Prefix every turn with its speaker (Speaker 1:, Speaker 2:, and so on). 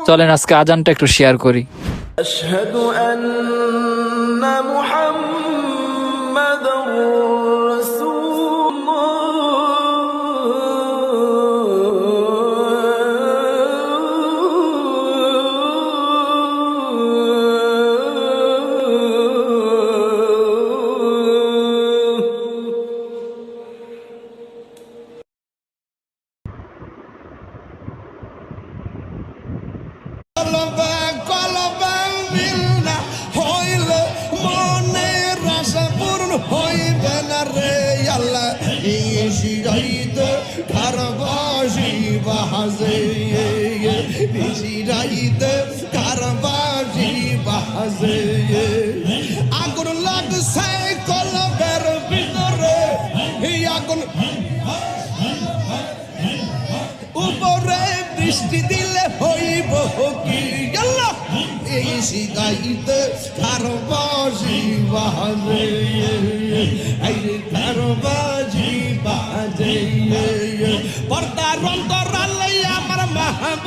Speaker 1: চলেন আজকে আজানটা একটু শেয়ার করি।
Speaker 2: আশহাদু আন্না মুহাম্মাদার আগুন লাগছে কলবের ভিতরে, আগুন উপরে বৃষ্টি দিলে হইব কি আল্লাহ, এই শিকাইতে কারবাজি বাজে, এই কারবাজি বাজে, পর্দার অন্তরালে আমার মাহবুব